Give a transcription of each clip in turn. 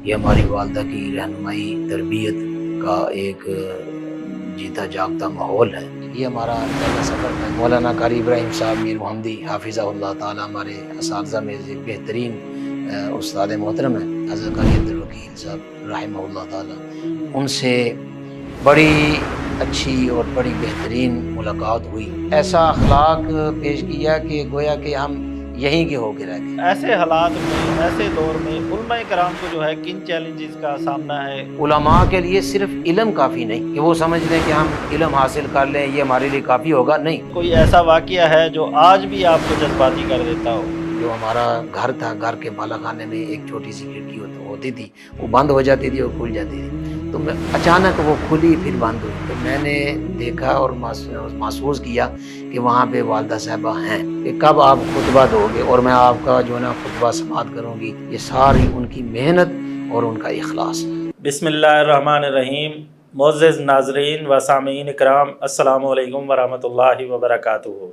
یہ ہماری والدہ کی رہنمائی تربیت کا ایک جیتا جاگتا ماحول ہے۔ یہ ہمارا پہلا سفر ہے۔ مولانا قاری ابراہیم صاحب میر محمدی حافظہ اللہ تعالیٰ ہمارے اساتذہ میں سے بہترین استاد محترم ہیں، حضرت قاری عبدالوکیل صاحب رحمہ اللہ تعالیٰ۔ ان سے بڑی اچھی اور بڑی بہترین ملاقات ہوئی، ایسا اخلاق پیش کیا کہ گویا کہ ہم یہیں کے ہو کے رہ گئے۔ ایسے حالات میں، ایسے دور میں علماء کرام کو جو ہے کن چیلنجز کا سامنا ہے؟ علماء کے لیے صرف علم کافی نہیں کہ وہ سمجھ لیں کہ ہم علم حاصل کر لیں یہ ہمارے لیے کافی ہوگا، نہیں۔ کوئی ایسا واقعہ ہے جو آج بھی آپ کو جذباتی کر دیتا ہو؟ جو ہمارا گھر تھا، گھر کے بالا خانے میں ایک چھوٹی سی کھڑکی ہوتی تھی، وہ بند ہو جاتی تھی اور کھل جاتی تھی، تو اچانک وہ کھلی پھر بند ہوئی، تو میں نے دیکھا اور محسوس کیا کہ وہاں پہ والدہ صاحبہ ہیں کہ کب آپ خطبہ دو گے اور میں آپ کا جو ہے نا خطبہ سماعت کروں گی۔ یہ ساری ان کی محنت اور ان کا اخلاص ہے۔ بسم اللہ الرحمن الرحیم۔ معزز ناظرین و سامعین اکرام، السلام علیکم ورحمۃ اللہ وبرکاتہ۔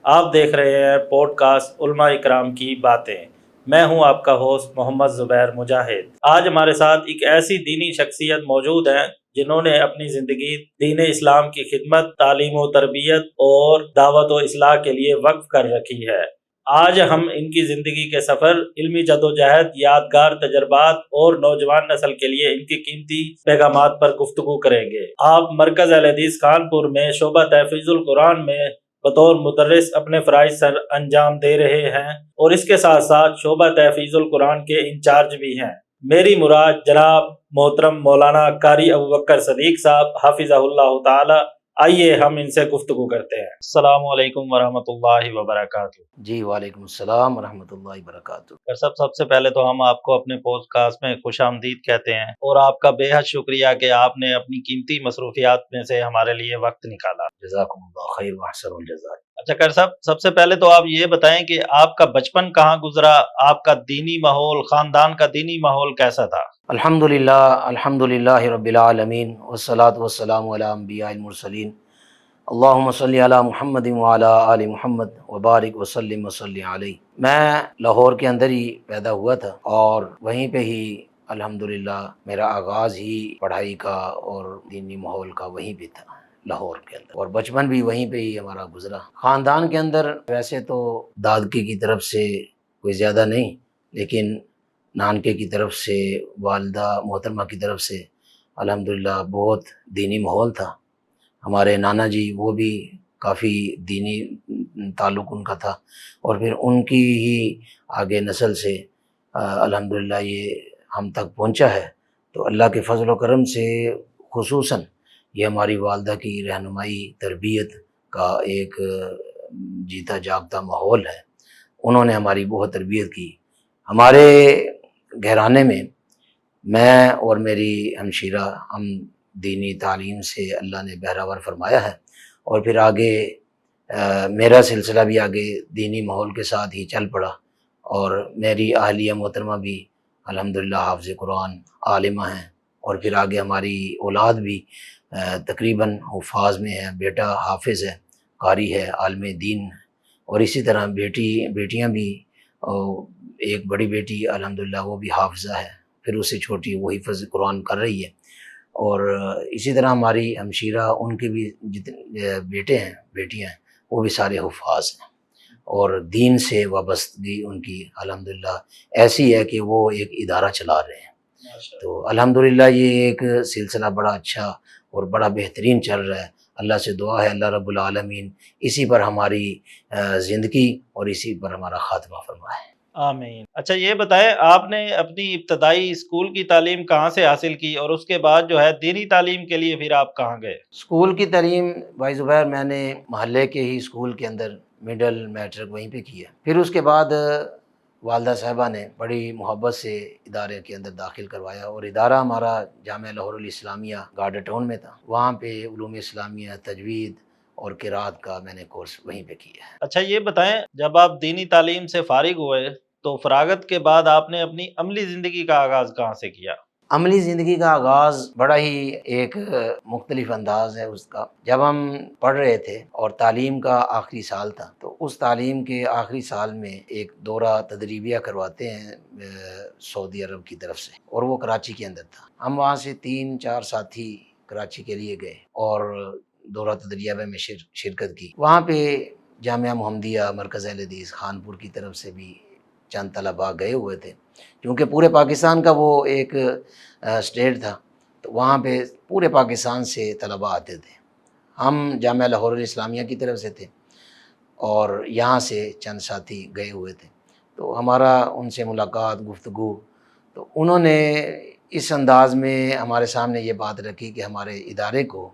آپ دیکھ رہے ہیں پوڈ کاسٹ علماء اکرام کی باتیں۔ میں ہوں آپ کا ہوسٹ محمد زبیر مجاہد۔ آج ہمارے ساتھ ایک ایسی دینی شخصیت موجود ہیں جنہوں نے اپنی زندگی دین اسلام کی خدمت، تعلیم و تربیت اور دعوت و اصلاح کے لیے وقف کر رکھی ہے۔ آج ہم ان کی زندگی کے سفر، علمی جدوجہد، یادگار تجربات اور نوجوان نسل کے لیے ان کی قیمتی پیغامات پر گفتگو کریں گے۔ آپ مرکز اہل حدیث کانپور میں شعبہ تحفیظ القرآن میں بطور مدرس اپنے فرائض سر انجام دے رہے ہیں اور اس کے ساتھ ساتھ شعبہ تحفیظ القرآن کے انچارج بھی ہیں۔ میری مراد جناب محترم مولانا قاری ابوبکر صدیق صاحب حافظہ اللہ تعالی۔ آئیے ہم ان سے گفتگو کرتے ہیں۔ السلام علیکم ورحمۃ اللہ وبرکاتہ۔ جی وعلیکم السلام ورحمۃ اللہ وبرکاتہ۔ سب سے پہلے تو ہم آپ کو اپنے پوڈ کاسٹ میں خوش آمدید کہتے ہیں اور آپ کا بے حد شکریہ کہ آپ نے اپنی قیمتی مصروفیات میں سے ہمارے لیے وقت نکالا۔ جزاکم اللہ خیر واحسن الجزاء۔ اچھا قاری صاحب، سب سے پہلے تو آپ یہ بتائیں کہ آپ کا بچپن کہاں گزرا، آپ کا دینی ماحول، خاندان کا دینی ماحول کیسا تھا؟ الحمدللہ رب العالمین والصلاة والسلام علی انبیاء المرسلین، اللہم صلی علی محمد وعلی آل محمد وبارک وسلم وصلی علیہ۔ میں لاہور کے اندر ہی پیدا ہوا تھا اور وہیں پہ ہی الحمدللہ میرا آغاز ہی پڑھائی کا اور دینی ماحول کا وہیں پہ تھا، لاہور کے اندر، اور بچپن بھی وہیں پہ ہی ہمارا گزرا۔ خاندان کے اندر ویسے تو دادکی کی طرف سے کوئی زیادہ نہیں، لیکن نانکے کی طرف سے، والدہ محترمہ کی طرف سے الحمدللہ بہت دینی ماحول تھا۔ ہمارے نانا جی وہ بھی کافی دینی تعلق ان کا تھا، اور پھر ان کی ہی آگے نسل سے الحمدللہ یہ ہم تک پہنچا ہے۔ تو اللہ کے فضل و کرم سے خصوصاً یہ ہماری والدہ کی رہنمائی تربیت کا ایک جیتا جاگتا ماحول ہے۔ انہوں نے ہماری بہت تربیت کی۔ ہمارے گھرانے میں میں اور میری ہمشیرہ، ہم دینی تعلیم سے اللہ نے بہرہور فرمایا ہے، اور پھر آگے میرا سلسلہ بھی آگے دینی ماحول کے ساتھ ہی چل پڑا، اور میری اہلیہ محترمہ بھی الحمدللہ حافظ قرآن عالمہ ہیں، اور پھر آگے ہماری اولاد بھی تقریباً حفاظ میں ہے، بیٹا حافظ ہے، قاری ہے، عالم دین، اور اسی طرح بیٹیاں بھی، ایک بڑی بیٹی الحمدللہ وہ بھی حافظہ ہے، پھر اس سے چھوٹی وہ حفظ قرآن کر رہی ہے، اور اسی طرح ہماری ہمشیرہ ان کے بھی جتنے بیٹے ہیں بیٹیاں ہیں وہ بھی سارے حفاظ ہیں، اور دین سے وابستگی ان کی الحمدللہ ایسی ہے کہ وہ ایک ادارہ چلا رہے ہیں۔ تو الحمدللہ یہ ایک سلسلہ بڑا اچھا اور بڑا بہترین چل رہا ہے۔ اللہ سے دعا ہے اللہ رب العالمین اسی پر ہماری زندگی اور اسی پر ہمارا خاتمہ فرمائے۔ آمین۔ اچھا یہ بتائیں، آپ نے اپنی ابتدائی اسکول کی تعلیم کہاں سے حاصل کی اور اس کے بعد جو ہے دینی تعلیم کے لیے پھر آپ کہاں گئے؟ اسکول کی تعلیم بھائی زبیر میں نے محلے کے ہی اسکول کے اندر مڈل میٹرک وہیں پہ کیا، پھر اس کے بعد والدہ صاحبہ نے بڑی محبت سے ادارے کے اندر داخل کروایا، اور ادارہ ہمارا جامعہ لاہور الاسلامیہ گارڈر ٹاؤن میں تھا، وہاں پہ علوم اسلامیہ، تجوید اور قرات کا میں نے کورس وہیں پہ کیا ہے۔ اچھا یہ بتائیں، جب آپ دینی تعلیم سے فارغ ہوئے تو فراغت کے بعد آپ نے اپنی عملی زندگی کا آغاز کہاں سے کیا؟ عملی زندگی کا آغاز بڑا ہی ایک مختلف انداز ہے اس کا۔ جب ہم پڑھ رہے تھے اور تعلیم کا آخری سال تھا، تو اس تعلیم کے آخری سال میں ایک دورہ تدریبیہ کرواتے ہیں سعودی عرب کی طرف سے، اور وہ کراچی کے اندر تھا۔ ہم وہاں سے 3-4 ساتھی کراچی کے لیے گئے اور دورہ تدریبیہ میں شرکت کی۔ وہاں پہ جامعہ محمدیہ مرکز اہل حدیث خانپور کی طرف سے بھی چند طلباء گئے ہوئے تھے، کیونکہ پورے پاکستان کا وہ ایک اسٹیٹ تھا، تو وہاں پہ پورے پاکستان سے طلباء آتے تھے۔ ہم جامعہ لاہور الاسلامیہ کی طرف سے تھے اور یہاں سے چند ساتھی گئے ہوئے تھے، تو ہمارا ان سے ملاقات، گفتگو، تو انہوں نے اس انداز میں ہمارے سامنے یہ بات رکھی کہ ہمارے ادارے کو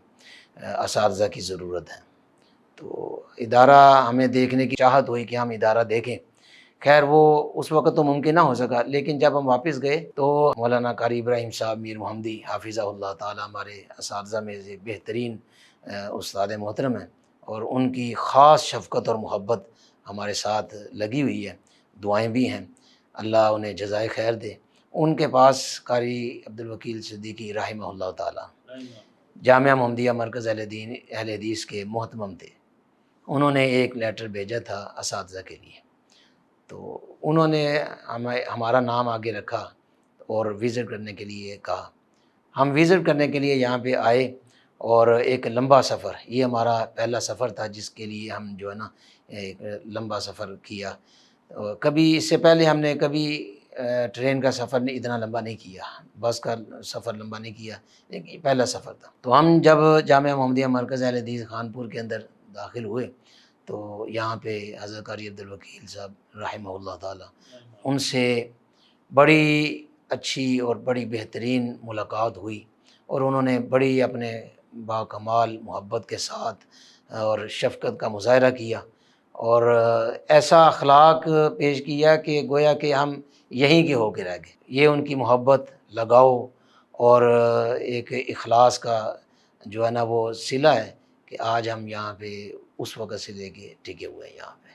اساتذہ کی ضرورت ہے۔ تو ادارہ ہمیں دیکھنے کی چاہت ہوئی کہ ہم ادارہ دیکھیں۔ خیر وہ اس وقت تو ممکن نہ ہو سکا، لیکن جب ہم واپس گئے تو مولانا قاری ابراہیم صاحب میر محمدی حافظہ اللہ تعالیٰ ہمارے اساتذہ میں سے بہترین استاد محترم ہیں، اور ان کی خاص شفقت اور محبت ہمارے ساتھ لگی ہوئی ہے، دعائیں بھی ہیں، اللہ انہیں جزائے خیر دے۔ ان کے پاس قاری عبدالوکیل صدیقی رحمہ اللہ تعالیٰ جامعہ محمدیہ مرکز اہل حدیث کے محتمم تھے۔ انہوں نے ایک لیٹر بھیجا تھا اساتذہ کے لیے، تو انہوں نے ہمارا نام آگے رکھا اور وزٹ کرنے کے لیے کہا۔ ہم وزٹ کرنے کے لیے یہاں پہ آئے، اور ایک لمبا سفر، یہ ہمارا پہلا سفر تھا جس کے لیے ہم جو ہے نا ایک لمبا سفر کیا۔ کبھی اس سے پہلے ہم نے کبھی ٹرین کا سفر اتنا لمبا نہیں کیا، بس کا سفر لمبا نہیں کیا، لیکن پہلا سفر تھا۔ تو ہم جب جامعہ محمدیہ مرکز اہل حدیث خانپور کے اندر داخل ہوئے، تو یہاں پہ حضرت قاری عبدالوکیل صاحب رحمہ اللہ تعالیٰ، ان سے بڑی اچھی اور بڑی بہترین ملاقات ہوئی، اور انہوں نے بڑی اپنے باکمال محبت کے ساتھ اور شفقت کا مظاہرہ کیا، اور ایسا اخلاق پیش کیا کہ گویا کہ ہم یہیں کے ہو کے رہ گئے۔ یہ ان کی محبت، لگاؤ اور ایک اخلاص کا جو ہے نا وہ صلہ ہے کہ آج ہم یہاں پہ اس وقت سے لے کے ٹکے ہوئے ہیں یہاں پہ۔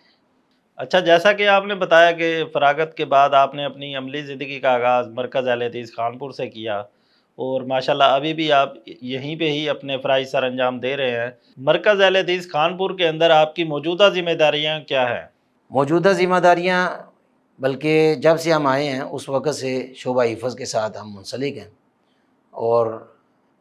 اچھا، جیسا کہ آپ نے بتایا کہ فراغت کے بعد آپ نے اپنی عملی زندگی کا آغاز مرکز اہل حدیث خانپور سے کیا، اور ماشاءاللہ ابھی بھی آپ یہیں پہ ہی اپنے فرائض سر انجام دے رہے ہیں۔ مرکز اہل حدیث خانپور کے اندر آپ کی موجودہ ذمہ داریاں کیا ہیں؟ موجودہ ذمہ داریاں، بلکہ جب سے ہم آئے ہیں اس وقت سے شعبہ حفظ کے ساتھ ہم منسلک ہیں، اور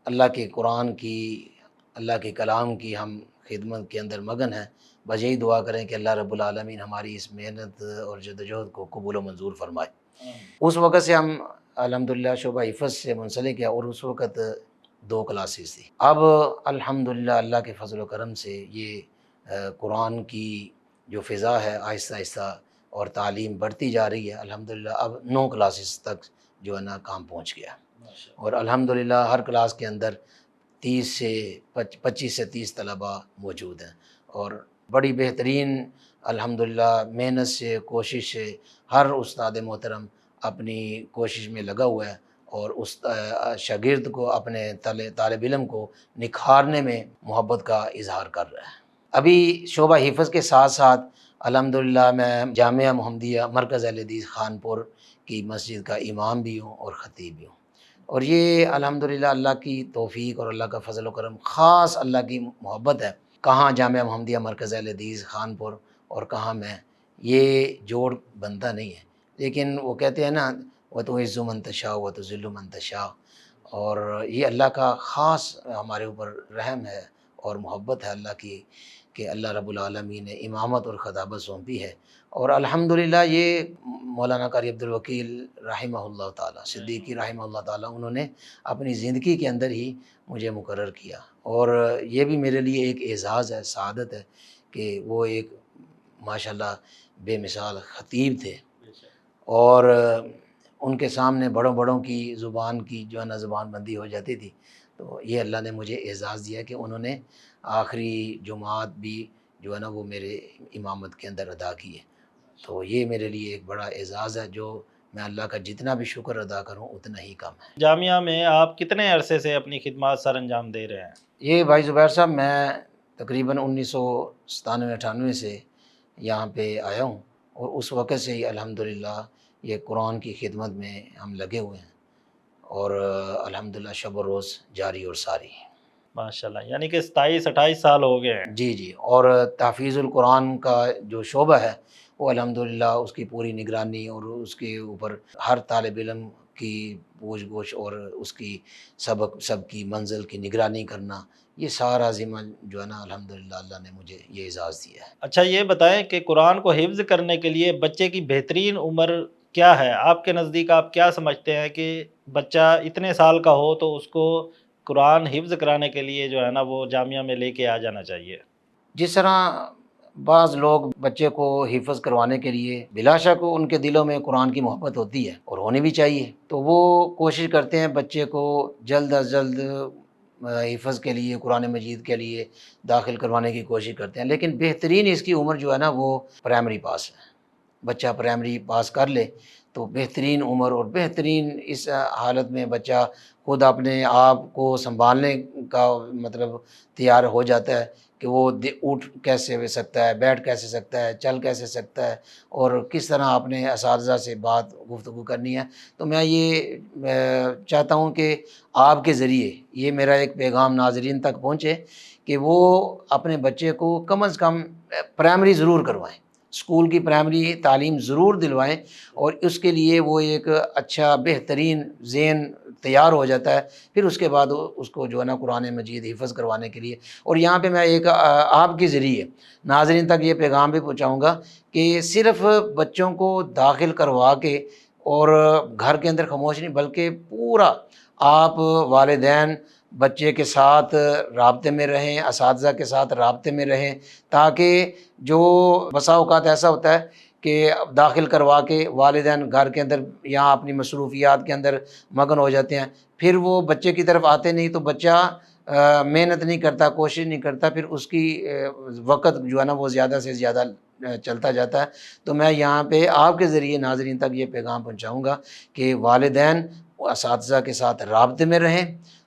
اللہ کے قرآن کی، اللہ کے کلام کی ہم خدمت کے اندر مگن ہیں۔ بس یہی دعا کریں کہ اللہ رب العالمین ہماری اس محنت اور جدوجہد کو قبول و منظور فرمائے۔ اس وقت سے ہم الحمدللہ شعبہ حفظ سے منسلک ہیں، اور اس وقت 2 کلاسز تھی۔ اب الحمدللہ اللہ کے فضل و کرم سے یہ قرآن کی جو فضا ہے آہستہ آہستہ اور تعلیم بڑھتی جا رہی ہے۔ الحمدللہ اب 9 کلاسز تک جو ہے نا کام پہنچ گیا، اور الحمدللہ ہر کلاس کے اندر 25 سے 30 طلباء موجود ہیں، اور بڑی بہترین الحمدللہ محنت سے، کوشش سے ہر استاد محترم اپنی کوشش میں لگا ہوا ہے، اور اس شاگرد کو، اپنے طالب علم کو نکھارنے میں محبت کا اظہار کر رہا ہے۔ ابھی شعبہ حفظ کے ساتھ ساتھ الحمدللہ میں جامعہ محمدیہ مرکز اہل حدیث خانپور کی مسجد کا امام بھی ہوں اور خطیب بھی ہوں، اور یہ الحمدللہ اللہ کی توفیق اور اللہ کا فضل و کرم، خاص اللہ کی محبت ہے۔ کہاں جامعہ محمدیہ مرکز اہل حدیث خانپور اور کہاں میں، یہ جوڑ بنتا نہیں ہے، لیکن وہ کہتے ہیں نا وَتُعِزُّ مَن تَشَاءُ وَتُذِلُّ مَن تَشَاءُ، اور یہ اللہ کا خاص ہمارے اوپر رحم ہے اور محبت ہے اللہ کی کہ اللہ رب العالمین نے امامت اور خطابت سونپی ہے، اور الحمدللہ یہ مولانا قاری عبدالوکیل رحمہ اللہ تعالیٰ صدیقی رحمہ اللہ تعالیٰ انہوں نے اپنی زندگی کے اندر ہی مجھے مقرر کیا، اور یہ بھی میرے لیے ایک اعزاز ہے، سعادت ہے کہ وہ ایک ماشاءاللہ بے مثال خطیب تھے، اور ان کے سامنے بڑوں کی زبان کی جو ہے نا زبان بندی ہو جاتی تھی، تو یہ اللہ نے مجھے اعزاز دیا کہ انہوں نے آخری جمعات بھی جو ہے نا وہ میرے امامت کے اندر ادا کی ہے، تو یہ میرے لیے ایک بڑا اعزاز ہے جو میں اللہ کا جتنا بھی شکر ادا کروں اتنا ہی کم ہے۔ جامعہ میں آپ کتنے عرصے سے اپنی خدمات سر انجام دے رہے ہیں؟ یہ بھائی زبیر صاحب میں تقریباً 1997-98 سے یہاں پہ آیا ہوں، اور اس وقت سے ہی الحمدللہ یہ قرآن کی خدمت میں ہم لگے ہوئے ہیں، اور الحمدللہ شب و روز جاری اور ساری۔ ماشاءاللہ، یعنی کہ 27-28 سال ہو گئے ہیں۔ جی جی، اور تحفیظ القرآن کا جو شعبہ ہے وہ الحمدللہ اس کی پوری نگرانی اور اس کے اوپر ہر طالب علم کی پوچھ گچھ اور اس کی سب کی منزل کی نگرانی کرنا، یہ سارا ذمہ جو ہے نا الحمدللہ اللہ نے مجھے یہ اعزاز دیا ہے۔ اچھا یہ بتائیں کہ قرآن کو حفظ کرنے کے لیے بچے کی بہترین عمر کیا ہے؟ آپ کے نزدیک آپ کیا سمجھتے ہیں کہ بچہ اتنے سال کا ہو تو اس کو قرآن حفظ کرانے کے لیے جو ہے نا وہ جامعہ میں لے کے آ جانا چاہیے؟ جس طرح بعض لوگ بچے کو حفظ کروانے کے لیے بلا شک ان کے دلوں میں قرآن کی محبت ہوتی ہے اور ہونی بھی چاہیے، تو وہ کوشش کرتے ہیں بچے کو جلد از جلد حفظ کے لیے قرآن مجید کے لیے داخل کروانے کی کوشش کرتے ہیں، لیکن بہترین اس کی عمر جو ہے نا وہ پرائمری پاس ہے۔ بچہ پرائمری پاس کر لے تو بہترین عمر، اور بہترین اس حالت میں بچہ خود اپنے آپ کو سنبھالنے کا مطلب تیار ہو جاتا ہے کہ وہ اٹھ کیسے ہو سکتا ہے، بیٹھ کیسے سکتا ہے، چل کیسے سکتا ہے، اور کس طرح اپنے اساتذہ سے بات گفتگو کرنی ہے۔ تو میں یہ چاہتا ہوں کہ آپ کے ذریعے یہ میرا ایک پیغام ناظرین تک پہنچے کہ وہ اپنے بچے کو کم از کم پرائمری ضرور کروائیں، اسکول کی پرائمری تعلیم ضرور دلوائیں، اور اس کے لیے وہ ایک اچھا بہترین ذہن تیار ہو جاتا ہے، پھر اس کے بعد اس کو جو ہے نا قرآن مجید حفظ کروانے کے لیے۔ اور یہاں پہ میں ایک آپ کے ذریعے ناظرین تک یہ پیغام بھی پہنچاؤں گا کہ صرف بچوں کو داخل کروا کے اور گھر کے اندر خاموش نہیں، بلکہ پورا آپ والدین بچے کے ساتھ رابطے میں رہیں، اساتذہ کے ساتھ رابطے میں رہیں، تاکہ جو بسا اوقات ایسا ہوتا ہے کہ داخل کروا کے والدین گھر کے اندر یہاں اپنی مصروفیات کے اندر مگن ہو جاتے ہیں، پھر وہ بچے کی طرف آتے نہیں، تو بچہ محنت نہیں کرتا، کوشش نہیں کرتا، پھر اس کی وقت جو ہے نا وہ زیادہ سے زیادہ چلتا جاتا ہے۔ تو میں یہاں پہ آپ کے ذریعے ناظرین تک یہ پیغام پہنچاؤں گا کہ والدین اساتذہ کے ساتھ رابطے میں رہیں،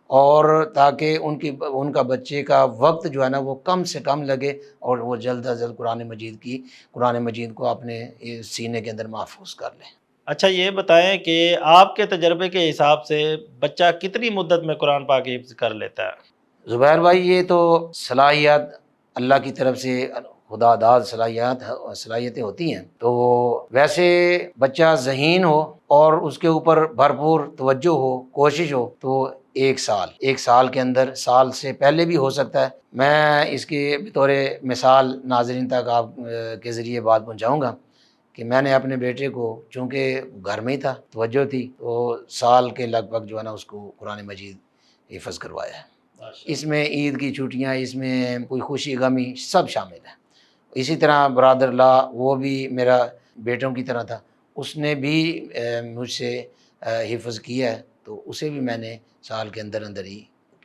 اور تاکہ ان کا بچے کا وقت جو ہے نا وہ کم سے کم لگے، اور وہ جلد از جلد قرآن مجید کو اپنے سینے کے اندر محفوظ کر لیں۔ اچھا یہ بتائیں کہ آپ کے تجربے کے حساب سے بچہ کتنی مدت میں قرآن پاک حفظ کر لیتا ہے؟ زبیر بھائی، یہ تو صلاحیت اللہ کی طرف سے خدا داد صلاحیتیں ہوتی ہیں، تو ویسے بچہ ذہین ہو اور اس کے اوپر بھرپور توجہ ہو، کوشش ہو، تو ایک سال کے اندر، سال سے پہلے بھی ہو سکتا ہے۔ میں اس کے بطور مثال ناظرین تک آپ کے ذریعے بات پہنچاؤں گا کہ میں نے اپنے بیٹے کو، چونکہ گھر میں ہی تھا، توجہ تھی، تو سال کے لگ بھگ جو ہے نا اس کو قرآن مجید حفظ کروایا ہے۔ اس میں عید کی چھٹیاں، اس میں کوئی خوشی غمی سب شامل ہے۔ اسی طرح برادر لا، وہ بھی میرا بیٹوں کی طرح تھا، اس نے بھی مجھ سے حفظ کیا ہے، تو اسے بھی میں نے سال کے اندر اندر ہی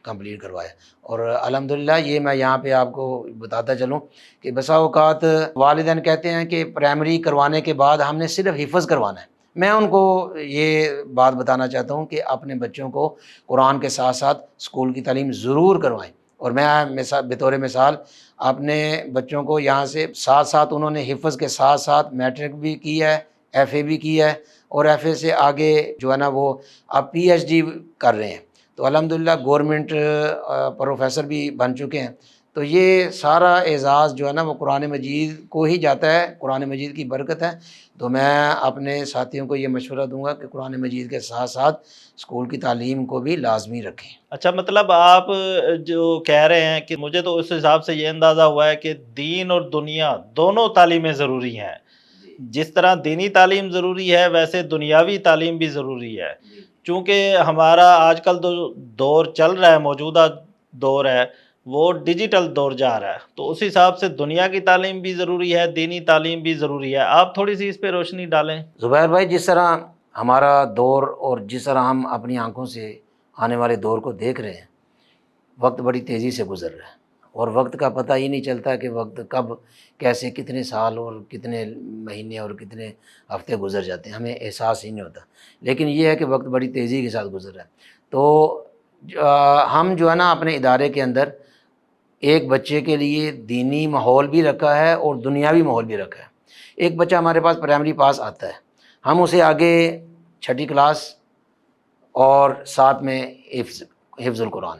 کمپلیٹ کروایا۔ اور الحمدللہ یہ میں یہاں پہ آپ کو بتاتا چلوں کہ بسا اوقات والدین کہتے ہیں کہ پرائمری کروانے کے بعد ہم نے صرف حفظ کروانا ہے۔ میں ان کو یہ بات بتانا چاہتا ہوں کہ اپنے بچوں کو قرآن کے ساتھ ساتھ اسکول کی تعلیم ضرور کروائیں۔ اور میں بطور مثال اپنے بچوں کو یہاں سے ساتھ ساتھ انہوں نے حفظ کے ساتھ ساتھ میٹرک بھی کیا ہے، ایف اے بھی کیا ہے، اور ایف اے سے آگے جو ہے نا وہ اب پی ایچ ڈی کر رہے ہیں، تو الحمدللہ گورنمنٹ پروفیسر بھی بن چکے ہیں۔ تو یہ سارا اعزاز جو ہے نا وہ قرآن مجید کو ہی جاتا ہے، قرآن مجید کی برکت ہے۔ تو میں اپنے ساتھیوں کو یہ مشورہ دوں گا کہ قرآن مجید کے ساتھ ساتھ اسکول کی تعلیم کو بھی لازمی رکھیں۔ اچھا مطلب آپ جو کہہ رہے ہیں کہ مجھے تو اس حساب سے یہ اندازہ ہوا ہے کہ دین اور دنیا دونوں تعلیمیں ضروری ہیں۔ جس طرح دینی تعلیم ضروری ہے ویسے دنیاوی تعلیم بھی ضروری ہے، چونکہ ہمارا آج کل دور چل رہا ہے، موجودہ دور ہے وہ ڈیجیٹل دور جا رہا ہے، تو اس حساب سے دنیا کی تعلیم بھی ضروری ہے، دینی تعلیم بھی ضروری ہے۔ آپ تھوڑی سی اس پہ روشنی ڈالیں۔ زبیر بھائی، جس طرح ہمارا دور اور جس طرح ہم اپنی آنکھوں سے آنے والے دور کو دیکھ رہے ہیں، وقت بڑی تیزی سے گزر رہا ہے، اور وقت کا پتہ ہی نہیں چلتا کہ وقت کب کیسے کتنے سال اور کتنے مہینے اور کتنے ہفتے گزر جاتے ہیں، ہمیں احساس ہی نہیں ہوتا۔ لیکن یہ ہے کہ وقت بڑی تیزی کے ساتھ گزر رہا ہے، تو ہم جو ہے نا اپنے ادارے کے اندر ایک بچے کے لیے دینی ماحول بھی رکھا ہے اور دنیاوی ماحول بھی رکھا ہے۔ ایک بچہ ہمارے پاس پرائمری پاس آتا ہے، ہم اسے آگے چھٹی کلاس اور ساتھ میں حفظ القرآن،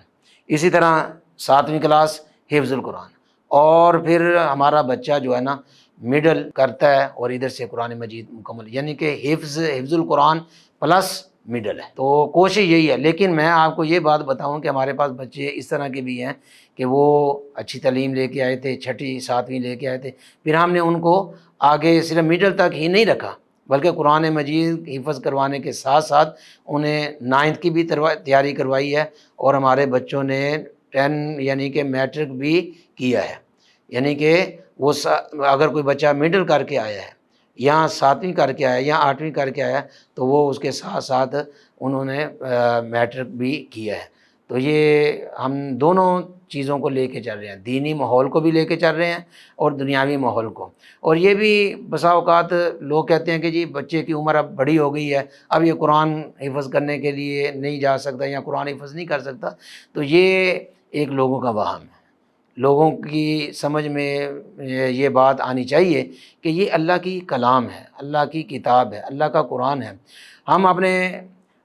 اسی طرح 7ویں کلاس حفظ القرآن، اور پھر ہمارا بچہ جو ہے نا مڈل کرتا ہے اور ادھر سے قرآن مجید مکمل، یعنی کہ حفظ القرآن پلس مڈل ہے۔ تو کوشش یہی ہے، لیکن میں آپ کو یہ بات بتاؤں کہ ہمارے پاس بچے اس طرح کے بھی ہیں کہ وہ اچھی تعلیم لے کے آئے تھے، 6ٹھی 7ویں لے کے آئے تھے، پھر ہم نے ان کو آگے صرف مڈل تک ہی نہیں رکھا بلکہ قرآن مجید حفظ کروانے کے ساتھ ساتھ انہیں 9th کی بھی تیاری کروائی ہے، اور ہمارے بچوں نے 10 یعنی کہ میٹرک بھی کیا ہے، یعنی کہ وہ اگر کوئی بچہ مڈل کر کے آیا ہے یا 7ویں کر کے آیا یا 8ویں کر کے آیا تو وہ اس کے ساتھ ساتھ انہوں نے میٹرک بھی کیا ہے۔ تو یہ ہم دونوں چیزوں کو لے کے چل رہے ہیں، دینی ماحول کو بھی لے کے چل رہے ہیں اور دنیاوی ماحول کو۔ اور یہ بھی بسا اوقات لوگ کہتے ہیں کہ جی بچے کی عمر اب بڑی ہو گئی ہے، اب یہ قرآن حفظ کرنے کے لیے نہیں جا سکتا یا قرآن حفظ نہیں کر سکتا، تو یہ ایک لوگوں کا وہم ہے۔ لوگوں کی سمجھ میں یہ بات آنی چاہیے کہ یہ اللہ کی کلام ہے، اللہ کی کتاب ہے، اللہ کا قرآن ہے۔ ہم اپنے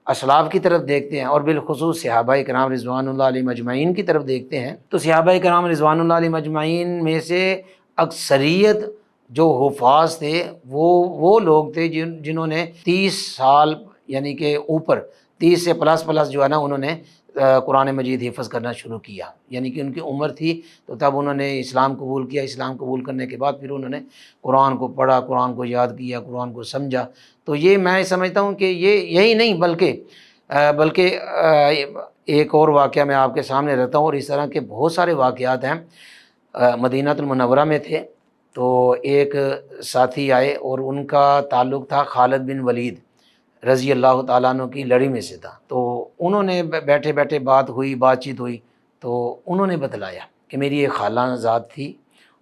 اسلاف کی طرف دیکھتے ہیں اور بالخصوص صحابہ کرام رضوان اللہ علیہ مجمعین کی طرف دیکھتے ہیں، تو صحابہ کرام رضوان اللہ علیہ مجمعین میں سے اکثریت جو حفاظ تھے وہ لوگ تھے جنہوں نے 30 سال یعنی کہ اوپر 30 سے پلس جو ہے نا انہوں نے قرآن مجید حفظ کرنا شروع کیا، یعنی کہ ان کی عمر تھی تو تب انہوں نے اسلام قبول کیا، اسلام قبول کرنے کے بعد پھر انہوں نے قرآن کو پڑھا، قرآن کو یاد کیا، قرآن کو سمجھا۔ تو یہ میں سمجھتا ہوں کہ یہی نہیں بلکہ ایک اور واقعہ میں آپ کے سامنے رہتا ہوں، اور اس طرح کے بہت سارے واقعات ہیں۔ مدینہ المنورہ میں تھے تو ایک ساتھی آئے اور ان کا تعلق تھا خالد بن ولید رضی اللہ تعالیٰ عنہ کی لڑی میں سے تھا۔ تو انہوں نے بیٹھے بیٹھے بات چیت ہوئی تو انہوں نے بتلایا کہ میری ایک خالہ ذات تھی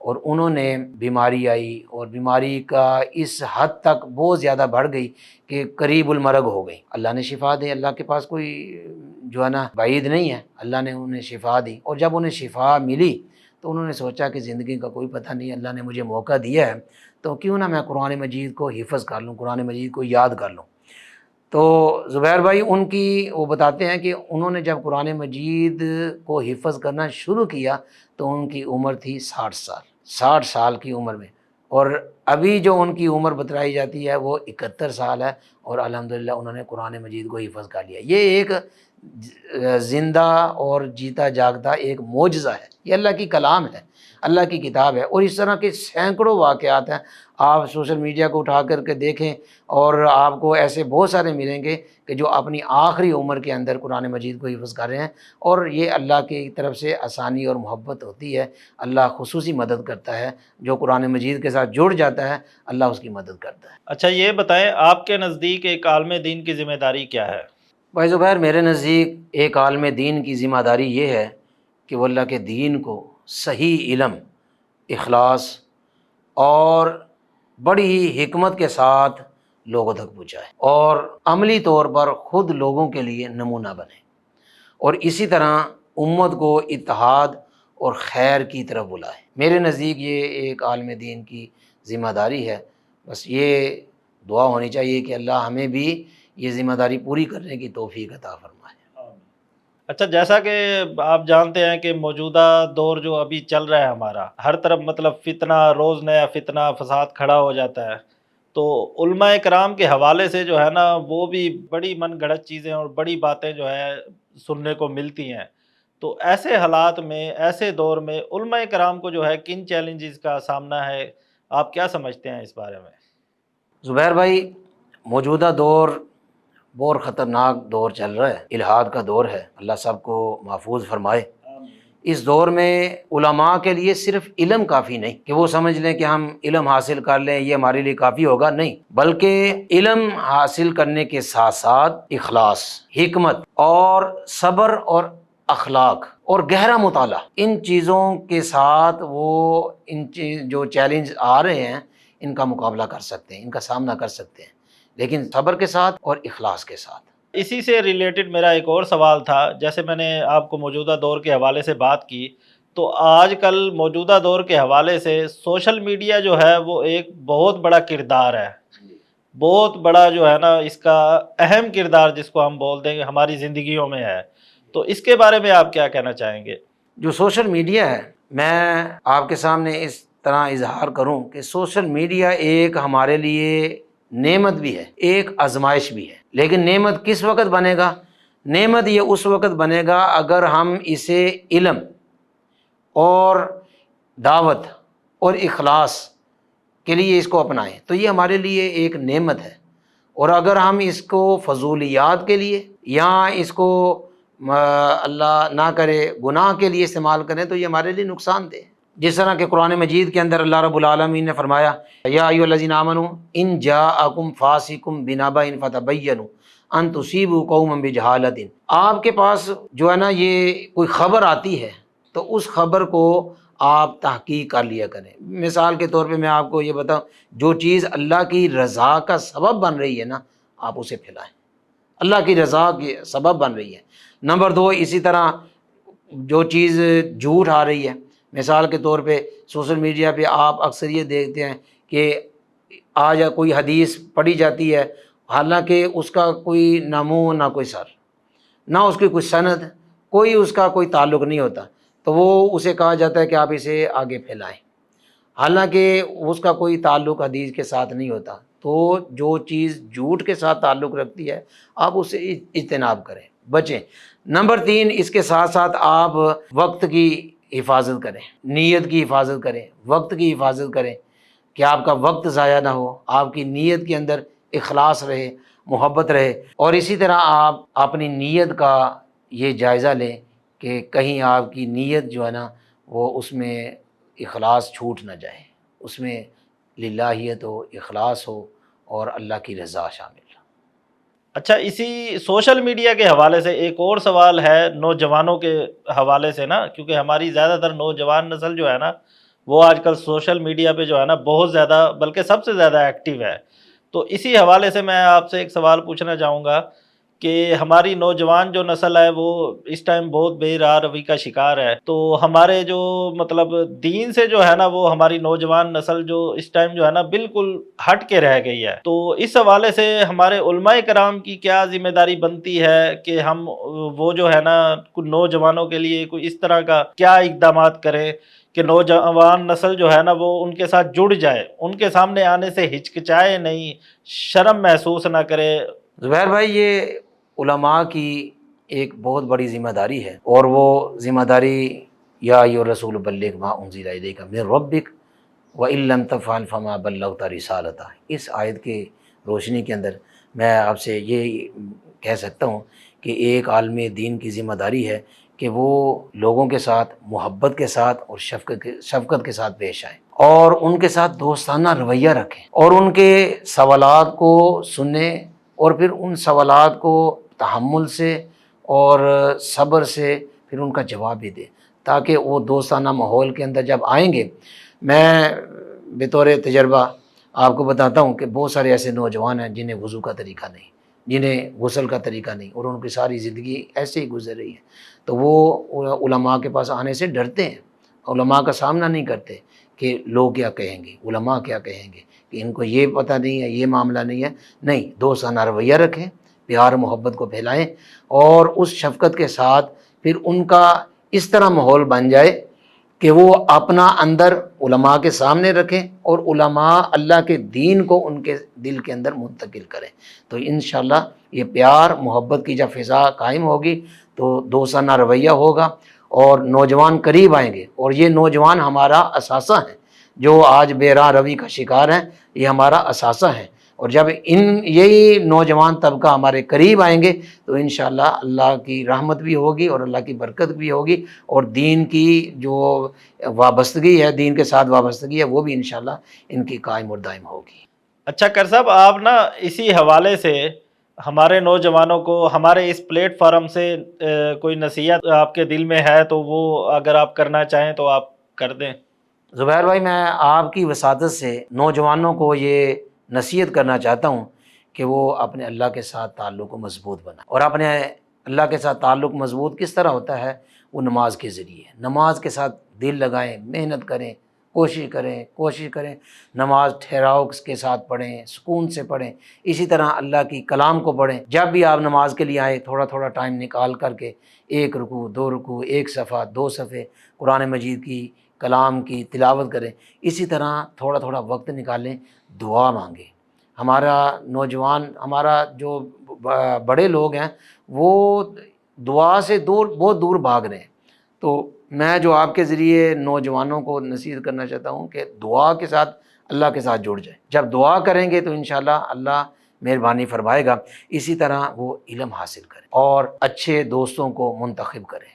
اور انہوں نے بیماری آئی، اور بیماری کا اس حد تک بہت زیادہ بڑھ گئی کہ قریب المرگ ہو گئی۔ اللہ نے شفا دی، اللہ کے پاس کوئی جو ہے نا بعید نہیں ہے، اللہ نے انہیں شفا دی، اور جب انہیں شفا ملی تو انہوں نے سوچا کہ زندگی کا کوئی پتہ نہیں، اللہ نے مجھے موقع دیا ہے تو کیوں نہ میں قرآن مجید کو حفظ کر لوں، قرآن مجید کو یاد کر لوں۔ تو زبیر بھائی وہ بتاتے ہیں کہ انہوں نے جب قرآن مجید کو حفظ کرنا شروع کیا تو ان کی عمر تھی 60 سال کی عمر میں، اور ابھی جو ان کی عمر بتلائی جاتی ہے وہ 71 سال ہے، اور الحمدللہ انہوں نے قرآن مجید کو حفظ کر لیا۔ یہ ایک زندہ اور جیتا جاگتا ایک معجزہ ہے، یہ اللہ کی کلام ہے، اللہ کی کتاب ہے، اور اس طرح کے سینکڑوں واقعات ہیں۔ آپ سوشل میڈیا کو اٹھا کر کے دیکھیں اور آپ کو ایسے بہت سارے ملیں گے کہ جو اپنی آخری عمر کے اندر قرآن مجید کو حفظ کر رہے ہیں، اور یہ اللہ کی طرف سے آسانی اور محبت ہوتی ہے۔ اللہ خصوصی مدد کرتا ہے، جو قرآن مجید کے ساتھ جڑ جاتا ہے اللہ اس کی مدد کرتا ہے۔ اچھا یہ بتائیں آپ کے نزدیک ایک عالم دین کی ذمہ داری کیا ہے؟ بھائی زبیر، میرے نزدیک ایک عالم دین کی ذمہ داری یہ ہے کہ وہ اللہ کے دین کو صحیح علم، اخلاص اور بڑی ہی حکمت کے ساتھ لوگوں تک پہنچائے، اور عملی طور پر خود لوگوں کے لیے نمونہ بنے، اور اسی طرح امت کو اتحاد اور خیر کی طرف بلائے۔ میرے نزدیک یہ ایک عالم دین کی ذمہ داری ہے۔ بس یہ دعا ہونی چاہیے کہ اللہ ہمیں بھی یہ ذمہ داری پوری کرنے کی توفیق عطا فرمائے۔ اچھا جیسا کہ آپ جانتے ہیں کہ موجودہ دور جو ابھی چل رہا ہے ہمارا، ہر طرف مطلب فتنہ، روز نیا فتنہ فساد کھڑا ہو جاتا ہے، تو علماء کرام کے حوالے سے جو ہے نا وہ بھی بڑی من گھڑت چیزیں اور بڑی باتیں جو ہے سننے کو ملتی ہیں۔ تو ایسے حالات میں، ایسے دور میں علماء کرام کو جو ہے کن چیلنجز کا سامنا ہے، آپ کیا سمجھتے ہیں اس بارے میں؟ زبیر بھائی، موجودہ دور بہت خطرناک دور چل رہا ہے، الحاد کا دور ہے، اللہ سب کو محفوظ فرمائے۔ اس دور میں علماء کے لیے صرف علم کافی نہیں کہ وہ سمجھ لیں کہ ہم علم حاصل کر لیں یہ ہمارے لیے کافی ہوگا، نہیں، بلکہ علم حاصل کرنے کے ساتھ ساتھ اخلاص، حکمت اور صبر اور اخلاق اور گہرا مطالعہ، ان چیزوں کے ساتھ وہ جو چیلنج آ رہے ہیں ان کا مقابلہ کر سکتے ہیں، ان کا سامنا کر سکتے ہیں، لیکن صبر کے ساتھ اور اخلاص کے ساتھ۔ اسی سے ریلیٹڈ میرا ایک اور سوال تھا، جیسے میں نے آپ کو موجودہ دور کے حوالے سے بات کی، تو آج کل موجودہ دور کے حوالے سے سوشل میڈیا جو ہے وہ ایک بہت بڑا کردار ہے۔ بہت بڑا جو ہے نا اس کا اہم کردار جس کو ہم بول دیں گے ہماری زندگیوں میں ہے، تو اس کے بارے میں آپ کیا کہنا چاہیں گے؟ جو سوشل میڈیا ہے، میں آپ کے سامنے اس طرح اظہار کروں کہ سوشل میڈیا ایک ہمارے لیے نعمت بھی ہے، ایک آزمائش بھی ہے۔ لیکن نعمت کس وقت بنے گا؟ نعمت یہ اس وقت بنے گا اگر ہم اسے علم اور دعوت اور اخلاص کے لیے اس کو اپنائیں، تو یہ ہمارے لیے ایک نعمت ہے۔ اور اگر ہم اس کو فضولیات کے لیے یا اس کو اللہ نہ کرے گناہ کے لیے استعمال کریں تو یہ ہمارے لیے نقصان دہ ہے۔ جس طرح کہ قرآن مجید کے اندر اللہ رب العالمین نے فرمایا یا ایھا الذین آمنوا ان جاءکم فاسق بنبأ فتبینوا ان تصیبوا قوما بجہالۃ، آپ کے پاس جو ہے نا یہ کوئی خبر آتی ہے تو اس خبر کو آپ تحقیق کر لیا کریں۔ مثال کے طور پہ میں آپ کو یہ بتاؤں، جو چیز اللہ کی رضا کا سبب بن رہی ہے نا، آپ اسے پھیلائیں، اللہ کی رضا کے سبب بن رہی ہے۔ نمبر دو، اسی طرح جو چیز جھوٹ آ رہی ہے، مثال کے طور پہ سوشل میڈیا پہ آپ اکثر یہ دیکھتے ہیں کہ آج کوئی حدیث پڑھی جاتی ہے، حالانکہ اس کا کوئی نہ منہ نہ کوئی سر، نہ اس کی کوئی سند، کوئی اس کا کوئی تعلق نہیں ہوتا، تو وہ اسے کہا جاتا ہے کہ آپ اسے آگے پھیلائیں، حالانکہ اس کا کوئی تعلق حدیث کے ساتھ نہیں ہوتا۔ تو جو چیز جھوٹ کے ساتھ تعلق رکھتی ہے آپ اسے اجتناب کریں، بچیں۔ نمبر تین، اس کے ساتھ ساتھ آپ وقت کی حفاظت کریں، نیت کی حفاظت کریں، وقت کی حفاظت کریں کہ آپ کا وقت ضائع نہ ہو، آپ کی نیت کے اندر اخلاص رہے، محبت رہے۔ اور اسی طرح آپ اپنی نیت کا یہ جائزہ لیں کہ کہیں آپ کی نیت جو ہے نا وہ اس میں اخلاص چھوٹ نہ جائے، اس میں للہیت ہو، اخلاص ہو اور اللہ کی رضا شامل ہو۔ اچھا، اسی سوشل میڈیا کے حوالے سے ایک اور سوال ہے نوجوانوں کے حوالے سے نا، کیونکہ ہماری زیادہ تر نوجوان نسل جو ہے نا وہ آج کل سوشل میڈیا پہ جو ہے نا بہت زیادہ بلکہ سب سے زیادہ ایکٹیو ہے۔ تو اسی حوالے سے میں آپ سے ایک سوال پوچھنا چاہوں گا کہ ہماری نوجوان جو نسل ہے وہ اس ٹائم بہت بے راہ روی کا شکار ہے، تو ہمارے جو مطلب دین سے جو ہے نا وہ ہماری نوجوان نسل جو اس ٹائم جو ہے نا بالکل ہٹ کے رہ گئی ہے۔ تو اس حوالے سے ہمارے علماء کرام کی کیا ذمہ داری بنتی ہے کہ ہم وہ جو ہے نا نوجوانوں کے لیے کوئی اس طرح کا کیا اقدامات کریں کہ نوجوان نسل جو ہے نا وہ ان کے ساتھ جڑ جائے، ان کے سامنے آنے سے ہچکچائے نہیں، شرم محسوس نہ کرے؟ زبیر بھائی، یہ علماء کی ایک بہت بڑی ذمہ داری ہے، اور وہ ذمہ داری یا ایھا الرسول بلغ ما انزل الیک من ربک وان لم تفعل فما بلغت رسالتہ، اس آیت کے روشنی کے اندر میں آپ سے یہ کہہ سکتا ہوں کہ ایک عالم دین کی ذمہ داری ہے کہ وہ لوگوں کے ساتھ محبت کے ساتھ اور شفقت کے ساتھ پیش آئیں، اور ان کے ساتھ دوستانہ رویہ رکھیں، اور ان کے سوالات کو سنیں، اور پھر ان سوالات کو تحمل سے اور صبر سے پھر ان کا جواب بھی دیں، تاکہ وہ دوستانہ ماحول کے اندر جب آئیں گے۔ میں بطور تجربہ آپ کو بتاتا ہوں کہ بہت سارے ایسے نوجوان ہیں جنہیں وضو کا طریقہ نہیں، جنہیں غسل کا طریقہ نہیں، اور ان کی ساری زندگی ایسے ہی گزر رہی ہے، تو وہ علماء کے پاس آنے سے ڈرتے ہیں، علماء کا سامنا نہیں کرتے کہ لوگ کیا کہیں گے، علماء کیا کہیں گے، کہ ان کو یہ پتہ نہیں ہے، یہ معاملہ نہیں ہے۔ نہیں، دوستانہ رویہ رکھیں، پیار محبت کو پھیلائیں، اور اس شفقت کے ساتھ پھر ان کا اس طرح ماحول بن جائے کہ وہ اپنا اندر علماء کے سامنے رکھیں، اور علماء اللہ کے دین کو ان کے دل کے اندر منتقل کریں، تو انشاءاللہ یہ پیار محبت کی جب فضا قائم ہوگی تو دوستانہ رویہ ہوگا، اور نوجوان قریب آئیں گے، اور یہ نوجوان ہمارا اثاثہ ہیں، جو آج بے راہ روی کا شکار ہیں، یہ ہمارا اثاثہ ہیں، اور جب یہی نوجوان طبقہ ہمارے قریب آئیں گے تو انشاءاللہ اللہ کی رحمت بھی ہوگی اور اللہ کی برکت بھی ہوگی، اور دین کی جو وابستگی ہے، دین کے ساتھ وابستگی ہے، وہ بھی انشاءاللہ ان کی قائم اور دائم ہوگی۔ اچھا کر صاحب، آپ نا اسی حوالے سے ہمارے نوجوانوں کو ہمارے اس پلیٹ فارم سے کوئی نصیحت آپ کے دل میں ہے تو وہ اگر آپ کرنا چاہیں تو آپ کر دیں۔ زبیر بھائی، میں آپ کی وساطت سے نوجوانوں کو یہ نصیحت کرنا چاہتا ہوں کہ وہ اپنے اللہ کے ساتھ تعلق کو مضبوط بنائیں، اور اپنے اللہ کے ساتھ تعلق مضبوط کس طرح ہوتا ہے؟ وہ نماز کے ذریعے، نماز کے ساتھ دل لگائیں، محنت کریں، کوشش کریں نماز ٹھہراؤ کے ساتھ پڑھیں، سکون سے پڑھیں۔ اسی طرح اللہ کی کلام کو پڑھیں۔ جب بھی آپ نماز کے لیے آئیں تھوڑا تھوڑا ٹائم نکال کر کے 1 رکوع 2 رکوع 1 صفحہ 2 صفحے قرآن مجید کی کلام کی تلاوت کریں۔ اسی طرح تھوڑا تھوڑا وقت نکالیں، دعا مانگیں۔ ہمارا نوجوان، ہمارا جو بڑے لوگ ہیں وہ دعا سے بہت دور بھاگ رہے ہیں۔ تو میں جو آپ کے ذریعے نوجوانوں کو نصیحت کرنا چاہتا ہوں کہ دعا کے ساتھ اللہ کے ساتھ جڑ جائیں۔ جب دعا کریں گے تو انشاءاللہ اللہ مہربانی فرمائے گا۔ اسی طرح وہ علم حاصل کریں اور اچھے دوستوں کو منتخب کریں۔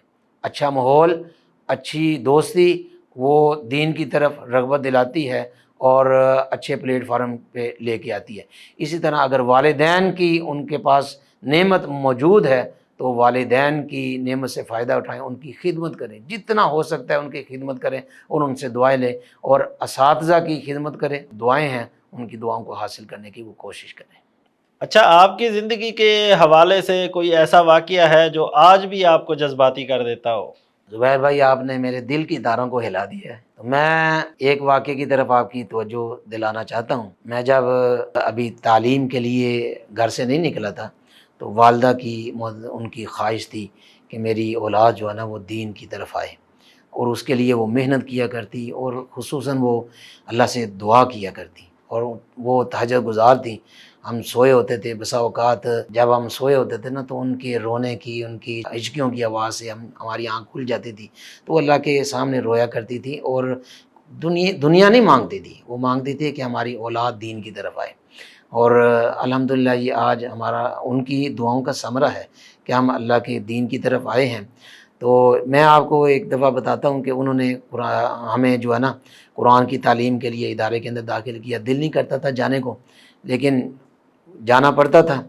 اچھا ماحول، اچھی دوستی وہ دین کی طرف رغبت دلاتی ہے اور اچھے پلیٹ فارم پہ لے کے آتی ہے۔ اسی طرح اگر والدین کی ان کے پاس نعمت موجود ہے تو والدین کی نعمت سے فائدہ اٹھائیں، ان کی خدمت کریں، جتنا ہو سکتا ہے ان کی خدمت کریں اور ان سے دعائیں لیں، اور اساتذہ کی خدمت کریں، دعائیں ہیں ان کی دعاؤں کو حاصل کرنے کی وہ کوشش کریں۔ اچھا، آپ کی زندگی کے حوالے سے کوئی ایسا واقعہ ہے جو آج بھی آپ کو جذباتی کر دیتا ہو؟ زبیر بھائی، آپ نے میرے دل کی تاروں کو ہلا دیا ہے۔ تو میں ایک واقعے کی طرف آپ کی توجہ دلانا چاہتا ہوں۔ میں جب ابھی تعلیم کے لیے گھر سے نہیں نکلا تھا تو والدہ کی ان کی خواہش تھی کہ میری اولاد جو ہے نا وہ دین کی طرف آئے، اور اس کے لیے وہ محنت کیا کرتی، اور خصوصاً وہ اللہ سے دعا کیا کرتی، اور وہ تہجد گزار تھیں۔ ہم سوئے ہوتے تھے، بسا اوقات جب ہم سوئے ہوتے تھے نا تو ان کے رونے کی، ان کی ہچکیوں کی آواز سے ہماری آنکھ کھل جاتی تھی، تو وہ اللہ کے سامنے رویا کرتی تھی، اور دنیا نہیں مانگتی تھی، وہ مانگتی تھی کہ ہماری اولاد دین کی طرف آئے۔ اور الحمدللہ یہ آج ہمارا ان کی دعاؤں کا ثمرہ ہے کہ ہم اللہ کے دین کی طرف آئے ہیں۔ تو میں آپ کو ایک دفعہ بتاتا ہوں کہ انہوں نے ہمیں جو ہے نا قرآن کی تعلیم کے لیے ادارے کے اندر داخل کیا۔ دل نہیں کرتا تھا جانے کو، لیکن جانا پڑتا تھا،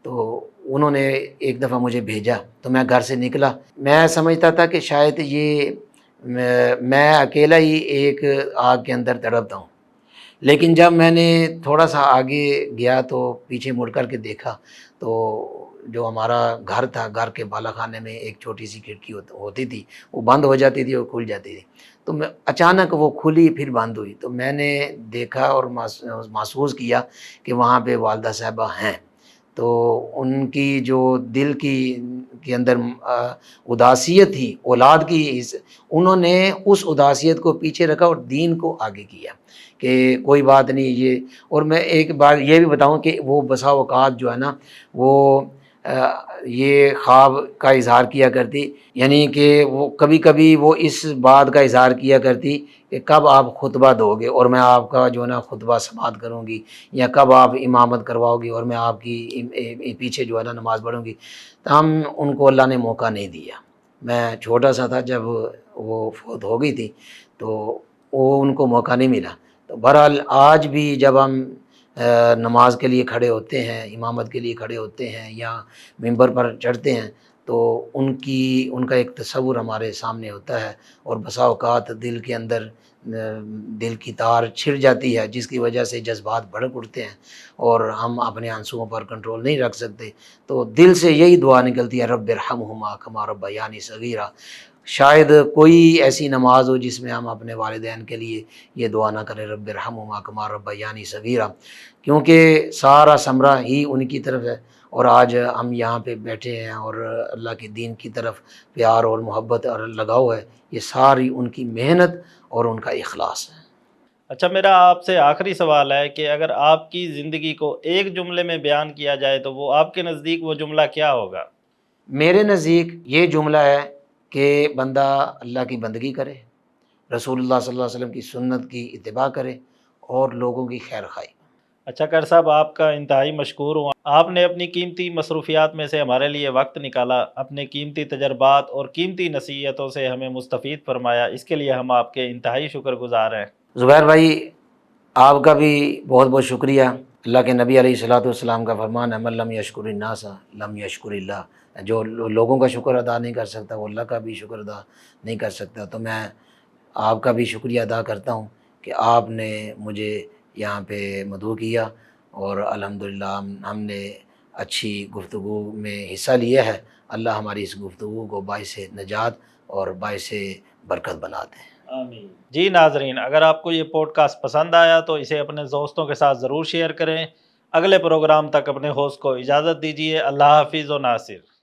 تو انہوں نے ایک دفعہ مجھے بھیجا، تو میں گھر سے نکلا۔ میں سمجھتا تھا کہ شاید یہ میں اکیلا ہی ایک آگ کے اندر تڑپتا ہوں، لیکن جب میں نے تھوڑا سا آگے گیا تو پیچھے مڑ کر کے دیکھا تو جو ہمارا گھر تھا، گھر کے بالا خانے میں ایک چھوٹی سی کھڑکی ہوتی تھی، وہ بند ہو جاتی تھی اور کھل جاتی تھی، تو میں اچانک وہ کھلی پھر بند ہوئی، تو میں نے دیکھا اور محسوس کیا کہ وہاں پہ والدہ صاحبہ ہیں۔ تو ان کی جو دل کے اندر اداسیت تھی اولاد کی، انہوں نے اس اداسیت کو پیچھے رکھا اور دین کو آگے کیا کہ کوئی بات نہیں یہ۔ اور میں ایک بات یہ بھی بتاؤں کہ وہ بسا اوقات جو ہے نا وہ یہ خواب کا اظہار کیا کرتی، یعنی کہ وہ کبھی کبھی وہ اس بات کا اظہار کیا کرتی کہ کب آپ خطبہ دو گے اور میں آپ کا جو ہے نا خطبہ سماعت کروں گی، یا کب آپ امامت کرواؤ گی اور میں آپ کی پیچھے جو ہے نا نماز پڑھوں گی۔ تو ان کو اللہ نے موقع نہیں دیا۔ میں چھوٹا سا تھا جب وہ فوت ہو گئی تھی، تو وہ ان کو موقع نہیں ملا۔ تو بہرحال آج بھی جب ہم نماز کے لیے کھڑے ہوتے ہیں، امامت کے لیے کھڑے ہوتے ہیں یا ممبر پر چڑھتے ہیں، تو ان کا ایک تصور ہمارے سامنے ہوتا ہے، اور بسا اوقات دل کے اندر دل کی تار چھڑ جاتی ہے، جس کی وجہ سے جذبات بھڑک اٹھتے ہیں اور ہم اپنے آنسوؤں پر کنٹرول نہیں رکھ سکتے۔ تو دل سے یہی دعا نکلتی ہے، رب ارحمہما کما ربیانی صغیرا۔ شاید کوئی ایسی نماز ہو جس میں ہم اپنے والدین کے لیے یہ دعا نہ کریں، رب ارحمہما کما ربیانی صغیرا، کیونکہ سارا ثمرہ ہی ان کی طرف ہے۔ اور آج ہم یہاں پہ بیٹھے ہیں اور اللہ کے دین کی طرف پیار اور محبت اور لگاؤ ہے، یہ ساری ان کی محنت اور ان کا اخلاص ہے۔ اچھا، میرا آپ سے آخری سوال ہے کہ اگر آپ کی زندگی کو ایک جملے میں بیان کیا جائے تو وہ آپ کے نزدیک وہ جملہ کیا ہوگا؟ میرے نزدیک یہ جملہ ہے کہ بندہ اللہ کی بندگی کرے، رسول اللہ صلی اللہ علیہ وسلم کی سنت کی اتباع کرے اور لوگوں کی خیر خواہی۔ اچھا کر صاحب، آپ کا انتہائی مشکور ہوں، آپ نے اپنی قیمتی مصروفیات میں سے ہمارے لیے وقت نکالا، اپنے قیمتی تجربات اور قیمتی نصیحتوں سے ہمیں مستفید فرمایا، اس کے لیے ہم آپ کے انتہائی شکر گزار ہیں۔ زبیر بھائی، آپ کا بھی بہت بہت شکریہ۔ اللہ کے نبی علیہ الصلوۃ والسلام کا فرمان ہے، من لم یشکر الناس لم یشکر اللہ۔ جو لوگوں کا شکر ادا نہیں کر سکتا وہ اللہ کا بھی شکر ادا نہیں کر سکتا۔ تو میں آپ کا بھی شکریہ ادا کرتا ہوں کہ آپ نے مجھے یہاں پہ مدعو کیا، اور الحمدللہ ہم نے اچھی گفتگو میں حصہ لیا ہے۔ اللہ ہماری اس گفتگو کو باعث نجات اور باعث برکت بنا دیں۔ آمین۔ جی ناظرین، اگر آپ کو یہ پوڈ کاسٹ پسند آیا تو اسے اپنے دوستوں کے ساتھ ضرور شیئر کریں۔ اگلے پروگرام تک اپنے ہوسٹ کو اجازت دیجیے۔ اللہ حافظ و ناصر۔